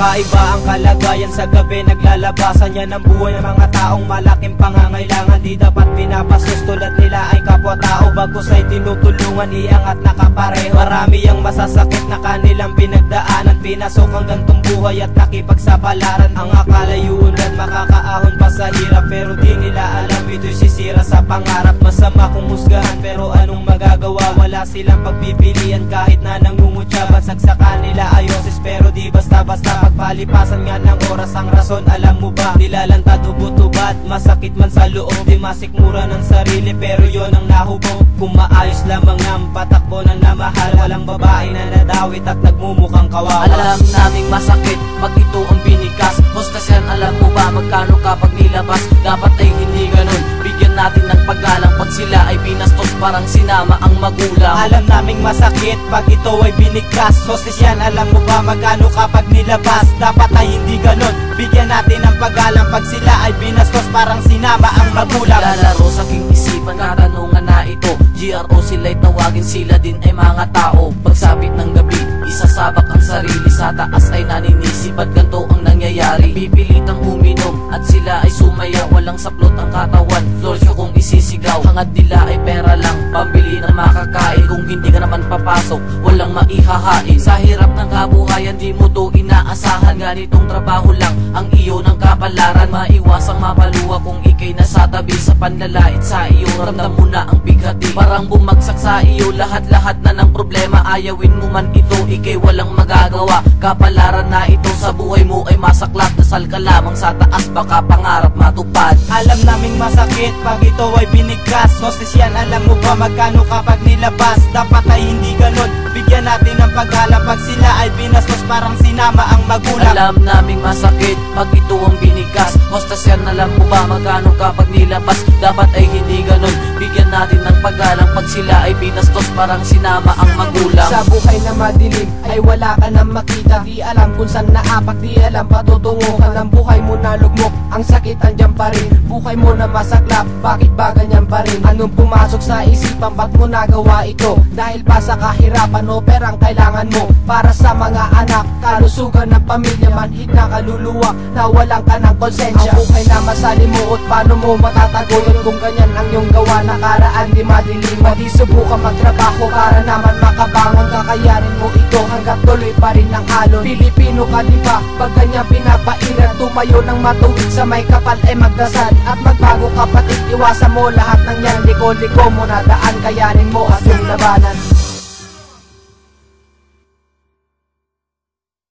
Kakaiba ang kalagayan sa gabi, naglalabasan yan ang buhay ng mga taong malaking pangangailangan. Di dapat pinapasos tulad nila ay kapwa-tao, bagkus ay tinutulungan, iangat nakapareho. Marami ang masasakit na kanilang pinagdaanan, pinasok ang gantong buhay at nakipagsapalaran. Ang akala yuunlad makakaahon pa sa hirap, pero di nila alam ito'y sisira sa pangarap. Masama kung husgahan pero anong magagawa, wala silang pagpipilian kahit na nangungutya. Basag sa kanila ayosis pero di basta-basta pagpalipasan nga ng oras ang rason. Alam mo ba, nilalantad ubot-ubad, masakit man sa loob, di masikmura ng sarili pero yon ang nahubog. Kung maayos lamang ang patakbo ng namahal, walang babae na nadawit at nagmumukhang kawawa. Alam naming masakit pag ito ang binikas. Hostess yan, alam mo ba magkano kapag nilabas? Dapat ay hindi ganun, bigyan natin ng paggalang pag sila ay binastos parang sinama ang magulang. Alam naming masakit pag ito ay binigkas. Hostess yan, alam mo ba magkano kapag nilabas? Dapat ay hindi ganun, bigyan natin ng paggalang pag sila ay binastos parang sinama ang magulang. Lalaro sa aking isipan katanungan na ito, GRO sila'y tawagin, sila din ay mga tao. Pagsapit ng gabi, isasabak ang sarili, sa taas ay naninisi, ba't ganito ang nangyayari? Pipilitang uminom at sila ay sumaya, walang saplot ang katawan, floor show kung isisigaw. Hangad nila ay pera lang, pambili ng makakain. Kung hindi ka naman papasok, walang maihahain. Sa hirap ng kabuhayan, di mo to inaasahan, ganitong trabaho lang ang iyo ng kapalaran. Maiwasang mapaluwa kung ikay nasa tabi, sa panlalait sa iyo ramdam mo na ang bighati. Parang bumagsak sa iyo lahat-lahat na ng problema, ayawin mo man ito, ikay walang magagawa. Kapalaran na ito sa buhay mo ay masaklap, dasal ka lamang sa taas, baka pangarap matupad. Alam naming masakit pag ito ay binigkas. Hostess yan, alam mo ba magkano kapag nilabas? Dapat ay hindi ganun, bigyan natin ng paggalang pag sila ay binastos parang sinama ang magulang. Alam naming masakit pag ito ang binigas. Hostess yan, alam mo ba magkano kapag nilabas? Dapat ay hindi ganun, bigyan natin ng paggalang pag sila ay binastos parang sinama ang magulang. Sa buhay na madilim ay wala ka nang makita, di alam kung saan naapak, di alam patutungo ka ng buhay mo na lugmok. Ang sakit andyan pa rin, buhay mo na masaklap, bakit ba ganyan pa rin? Anong pumasok sa isipan, ba't mo nagawa ito? Dahil ba sa kahirapan o perang kailangan mo para sa mga anak, kalusugan ng pamilya, manhid na kaluluwa na walang ka ng konsensya. Ang buhay na masalimuot, paano mo matataguyod kung ganyan ang iyong gawa? Nakaraan di madilima, di subukan magtrabaho para naman makabangon. Kakayanin mo ito hanggat tuloy pa rin ang alon. Pilipino ka di ba? Pag ganyan pinapairan, tumayo ng matuwid, sa may kapal ay magdasal at magbago kapatid. Iwasan mo lahat ng yan, liko-liko mo na daan, kayanin mo at yung labanan.